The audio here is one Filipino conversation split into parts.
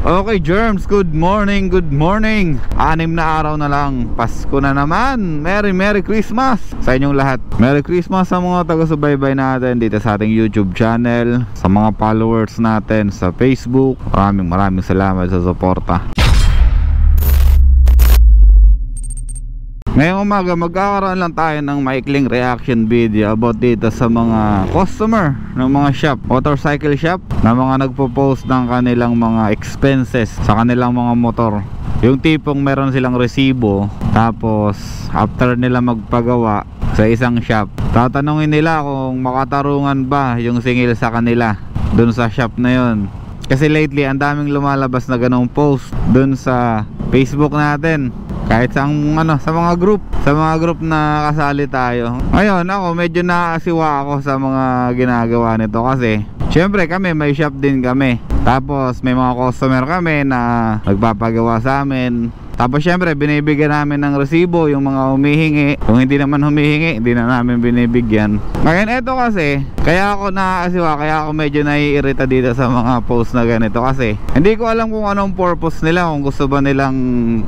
Okay, Germs, good morning, good morning. 6 na araw na lang, Pasko na naman. Merry Christmas sa inyong lahat. Merry Christmas sa mga taga-subaybay natin dito sa ating YouTube channel, sa mga followers natin sa Facebook. Maraming salamat sa suporta. Ngayong umaga magkakaroon lang tayo ng maikling reaction video about dito sa mga customer ng mga shop, motorcycle shop, na mga nagpo-post ng kanilang mga expenses sa kanilang mga motor. Yung tipong meron silang resibo, tapos after nila magpagawa sa isang shop, tatanungin nila kung makatarungan ba yung singil sa kanila dun sa shop na yon. Kasi lately ang daming lumalabas na ganong post dun sa Facebook natin, kahit sa mga group na kasali tayo. Ngayon ako medyo nakasiwa ako sa mga ginagawa nito kasi syempre kami may shop din kami, tapos may mga customer kami na nagpapagawa sa amin. Tapos syempre binibigyan namin ng resibo yung mga humihingi. Kung hindi naman humihingi, hindi na namin binibigyan. Ngayon eto kasi, kaya ako nakakasiwa, kaya ako medyo naiirita dito sa mga post na ganito. Kasi hindi ko alam kung anong purpose nila. Kung gusto ba nilang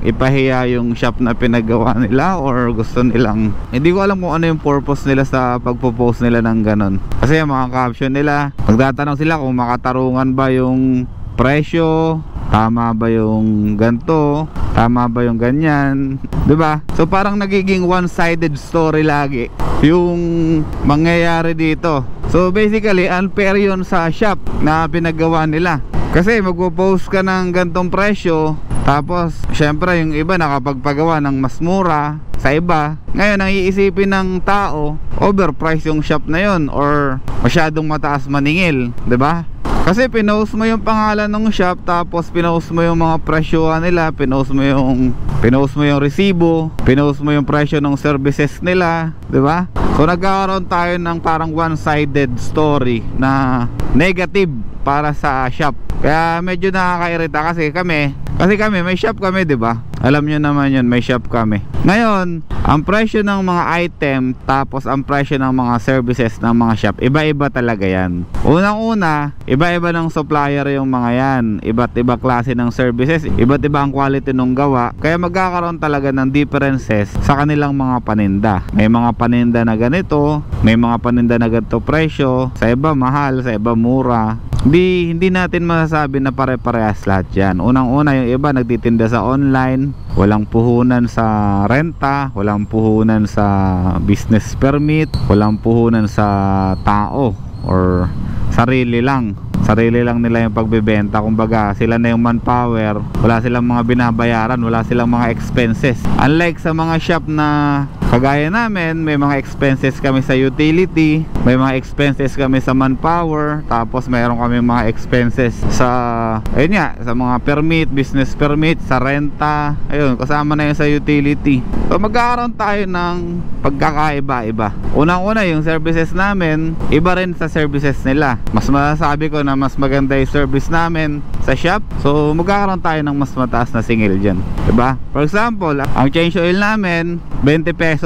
ipahiya yung shop na pinagawa nila, or gusto nilang, hindi ko alam kung ano yung purpose nila sa pagpo-post nila ng ganon. Kasi yung mga caption nila, magtatanong sila kung makatarungan ba yung presyo, tama ba yung ganto, tama ba yung ganyan, 'di ba? So parang nagiging one-sided story lagi yung mangyayari dito. So basically unfair yun sa shop na pinagawa nila. Kasi magpo-post ka ng gantong presyo, tapos syempre yung iba nakapagpagawa ng mas mura sa iba. Ngayon ang iisipin ng tao, overpriced yung shop na yon or masyadong mataas maningil, 'di ba? Kasi pinost mo yung pangalan ng shop, tapos pinost mo yung mga presyohan nila, pinost mo yung resibo, pinost mo yung presyo ng services nila, 'di ba? So nagkakaroon tayo ng parang one-sided story na negative para sa shop. Kaya medyo nakakairita kasi kami may shop kami, 'di ba? Alam nyo naman yun, may shop kami. Ngayon, ang presyo ng mga item, tapos ang presyo ng mga services ng mga shop, iba-iba talaga yan. Unang-una, iba-iba ng supplier yung mga yan. Iba't iba klase ng services, iba't iba ang quality ng gawa. Kaya magkakaroon talaga ng differences sa kanilang mga paninda. May mga paninda na ganito, may mga paninda na ganito presyo, sa iba mahal, sa iba mura. Hindi natin masasabi na pare-parehas lahat yan. Unang-una, yung iba nagtitinda sa online, walang puhunan sa renta, walang puhunan sa business permit, walang puhunan sa tao, or sarili lang nila yung pagbebenta. Kumbaga sila na yung manpower, wala silang mga binabayaran, wala silang mga expenses. Unlike sa mga shop na kagaya namin, may mga expenses kami sa utility, may mga expenses kami sa manpower, tapos mayroon kami mga expenses sa sa mga permit, business permit, sa renta. Ayun, kasama na yun sa utility. So magkakaroon tayo ng pagkakaiba-iba. Unang-una, yung services namin iba rin sa services nila. Mas masasabi ko na mas maganda yung service namin sa shop, so magkakaroon tayo ng mas mataas na singil dyan, diba? For example, ang change oil namin 20 pesos.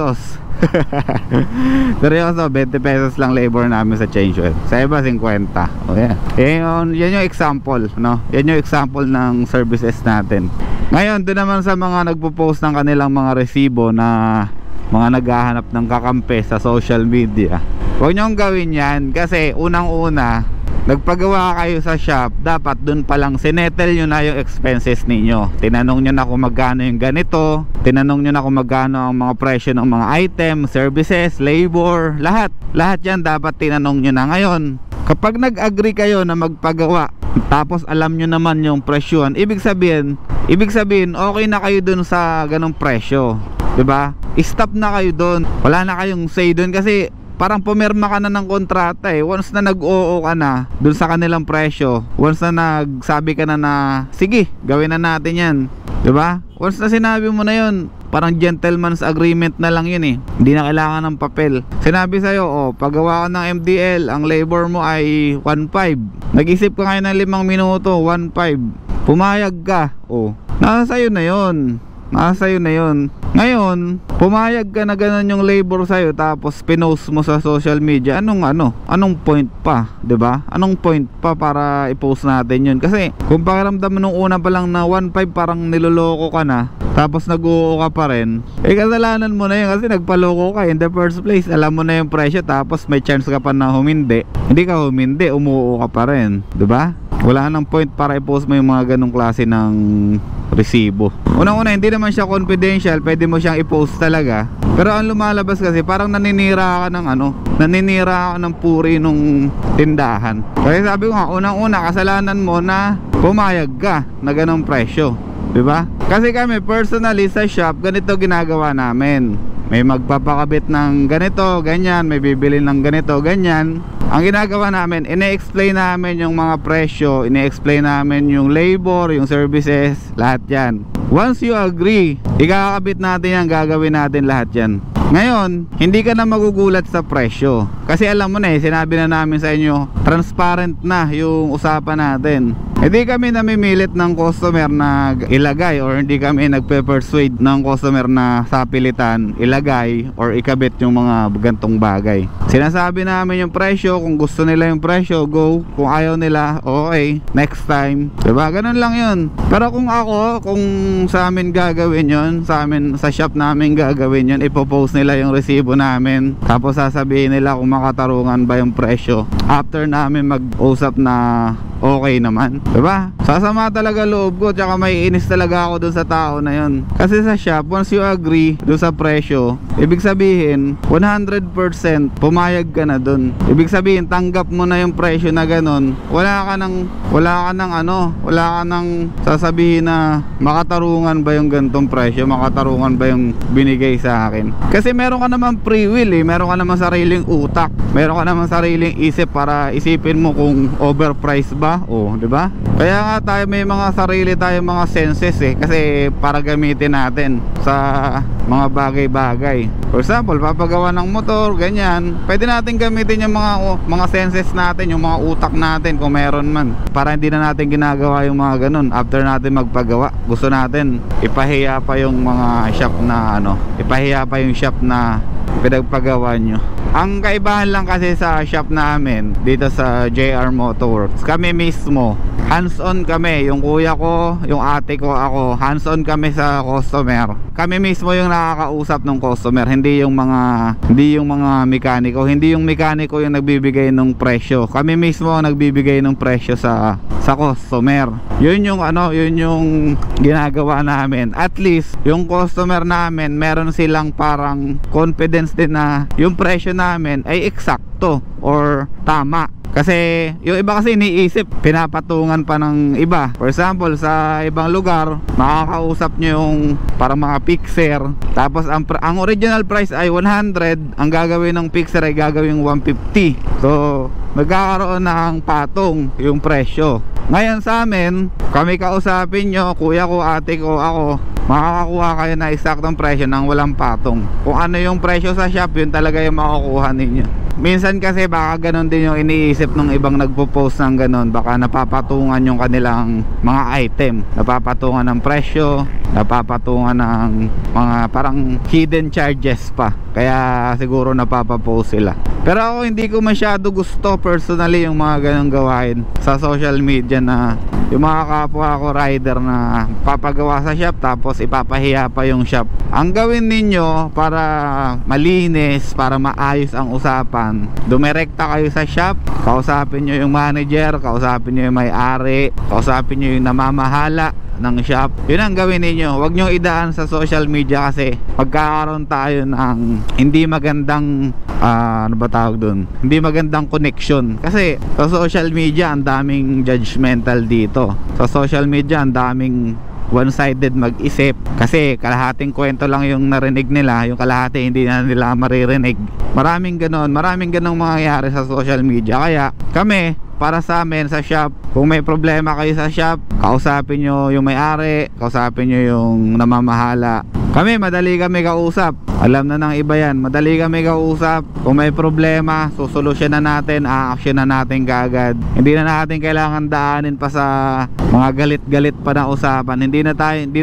Seryoso, 20 pesos lang labor namin sa change oil. Sa iba 50. O yan yung example, no? Yan yung example ng services natin. Ngayon, doon naman sa mga nagpo-post ng kanilang mga resibo na mga naghahanap ng kakampi sa social media, huwag nyong gawin yan. Kasi unang-una, nagpagawa kayo sa shop, dapat dun palang sinettle nyo na yung expenses ninyo. Tinanong nyo na kung magkano yung ganito, tinanong nyo na kung magkano ang mga presyo ng mga item, services, labor, lahat yan dapat tinanong nyo na. Ngayon, kapag nag-agree kayo na magpagawa, tapos alam nyo naman yung presyohan, ibig sabihin okay na kayo dun sa ganong presyo, diba? Stop na kayo dun, wala na kayong say dun, kasi parang pumirma ka na ng kontrata eh. Once na nag-oo ka na dun sa kanilang presyo, once na nagsabi ka na sige, gawin na natin yan, diba? Once na sinabi mo na yun, parang gentleman's agreement na lang yun eh. Hindi na kailangan ng papel. Sinabi sa'yo, paggawa ka ng MDL, ang labor mo ay 1.5. Nag-isip ka ngayon ng 5 minuto, 1.5. Pumayag ka, nasa sa'yo na yun. nasa sa'yo na yun. Ngayon, pumayag ka na ganun yung labor sa'yo, tapos pinost mo sa social media, anong point pa, 'di ba? Anong point pa para i-post natin yun? Kasi kung pakiramdam mo nung una pa lang na 1.5 parang niloloko ka na, tapos nag-uoko ka pa rin, kasalanan mo na yun kasi nagpaloko ka in the first place. Alam mo na yung presyo, tapos may chance ka pa na hindi ka humindi, umuo ka pa rin, 'di ba? Wala nang point para i-post mo yung mga ganong klase ng resibo. Unang-una, hindi naman siya confidential, pwede mo siyang i-post talaga. Pero ang lumalabas kasi parang naninira ka ng puri nung tindahan. Kaya sabi ko nga, unang-una, kasalanan mo na pumayag ka na ganong presyo, 'di ba? Kasi kami personally sa shop, ganito ginagawa namin. May magpapakabit ng ganito, ganyan, may bibili ng ganito, ganyan. Ang ginagawa namin, ine-explain namin yung mga presyo, ine-explain namin yung labor, yung services, lahat yan. Once you agree, ikakabit natin yan, gagawin natin lahat yan. Ngayon, hindi ka na magugulat sa presyo. Kasi alam mo na sinabi na namin sa inyo, transparent na yung usapan natin. Hindi kami namimilit ng customer na ilagay, or hindi kami nagpe-persuade ng customer na sa pilitan ilagay or ikabit yung mga gantong bagay. Sinasabi namin yung presyo, kung gusto nila yung presyo, go. Kung ayaw nila, okay, next time, diba? Ganun lang yun. Pero kung sa amin gagawin yun, sa shop namin gagawin yun, ipopost nila yung resibo namin, tapos sasabihin nila kung makatarungan ba yung presyo after namin mag-usap na okay naman, diba? Sasama talaga loob ko, tsaka may inis talaga ako dun sa tao na yun. Kasi sa shop, once you agree dun sa presyo, ibig sabihin 100% pumayag ka na dun. Ibig sabihin tanggap mo na yung presyo na ganun. Wala ka nang sasabihin na makatarungan ba yung gantong presyo, makatarungan ba yung binigay sa akin. Kasi meron ka naman free will meron ka naman sariling utak, meron ka naman sariling isip para isipin mo kung overpriced ba, di ba? Kaya nga tayo may mga sarili tayong mga senses kasi para gamitin natin sa mga bagay-bagay. For example, papagawa ng motor, ganyan, pwede natin gamitin yung mga senses natin, yung mga utak natin kung meron man, para hindi na natin ginagawa yung mga ganun after natin magpagawa. Gusto natin ipahiya pa yung mga shop na ipahiya pa yung shop na pinagpagawa nyo. Ang kaibahan lang kasi sa shop namin dito sa JR Motorworks, kami mismo hands-on kami, yung kuya ko, yung ate ko, ako, hands-on kami sa customer. Kami mismo yung nakakausap ng customer, hindi yung mga mekaniko, hindi yung mekaniko yung nagbibigay ng presyo. Kami mismo ang nagbibigay ng presyo sa customer. Yun yung ginagawa namin. At least yung customer namin, meron silang parang confidence din na yung presyo namin ay eksakto or tama. Kasi yung iba kasi iniisip, pinapatungan pa ng iba. For example, sa ibang lugar, makakausap nyo yung parang mga fixer, tapos ang original price ay 100, ang gagawin ng fixer ay gagawin 150. So magkakaroon ng patong yung presyo. Ngayon sa amin, kami kausapin nyo, kuya ko, ate ko, ako, makakakuha kayo na eksaktong presyo nang walang patong. Kung ano yung presyo sa shop, yun talaga yung makukuha ninyo. Minsan kasi baka ganun din yung iniisip ng ibang nagpo-post ng ganun, baka napapatungan yung kanilang mga item, napapatungan ng presyo, napapatungan ng mga parang hidden charges pa, kaya siguro napapapost sila. Pero ako hindi ko masyado gusto personally yung mga ganung gawain sa social media, na yung mga kapwa ko rider na papagawa sa shop tapos ipapahiya pa yung shop. Ang gawin ninyo para malinis, para maayos ang usapan, dumirekta kayo sa shop, kausapin nyo yung manager, kausapin nyo yung may-ari, kausapin nyo yung namamahala ng shop. Yun ang gawin ninyo. Huwag nyo idaan sa social media, kasi magkakaroon tayo ng hindi magandang hindi magandang connection. Kasi sa social media ang daming judgmental dito. Sa social media ang daming one-sided mag-isip, kasi kalahating kwento lang yung narinig nila, yung kalahati hindi na nila maririnig. Maraming ganong mangyayari sa social media. Kaya kami, para sa amin sa shop, kung may problema kayo sa shop, kausapin nyo yung may-ari, kausapin nyo yung namamahala, Kami, madali kami kausap. Alam na ng iba yan, madali kami kausap. Kung may problema, susolusyonan natin, a-actionan natin kaagad. Hindi na natin kailangan daanin pa sa mga galit-galit pa na usapan. Hindi na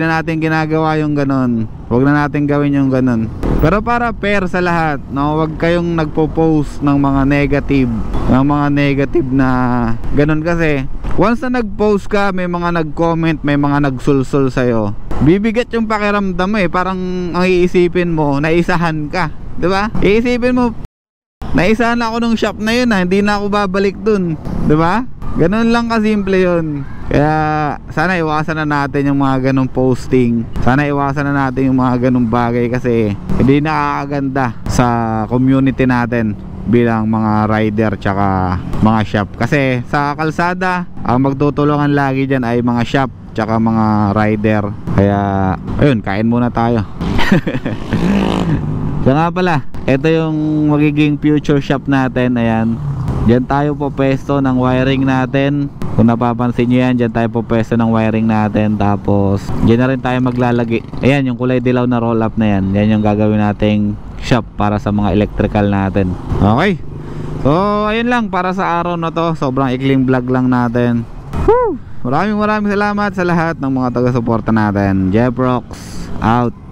natin ginagawa yung ganun. Huwag na natin gawin yung ganun. Pero para fair sa lahat, no, huwag kayong nagpo-post ng mga negative, na ganun. Kasi once na nag-post ka, may mga nag-comment, may mga nagsulsul sa'yo, bibigat yung pakiramdam mo eh. Parang ang iisipin mo, naisahan ka, diba? Iisipin mo, naisahan ako nung shop na yun, hindi na ako babalik dun, diba? Ganun lang kasimple yun. Kaya sana iwasan na natin yung mga ganung posting. Sana iwasan na natin yung mga ganung bagay, kasi hindi nakakaganda sa community natin bilang mga rider tsaka mga shop. Kasi sa kalsada, ang magtutulungan lagi dyan ay mga shop tsaka mga rider. Kaya ayun, kain muna tayo. So nga pala, ito yung magiging future shop natin. Ayan, dyan tayo po pwesto ng wiring natin. Kung napapansin nyo yan, dyan tayo po pwesto ng wiring natin. Tapos dyan na rin tayo maglalagay. Ayan, yung kulay dilaw na roll up na yan, yan yung gagawin nating shop para sa mga electrical natin. Okay, so ayun lang para sa araw na to. Sobrang ikling vlog lang natin. Woo! Maraming salamat sa lahat ng mga taga-suporta natin. Jeff Rocks out.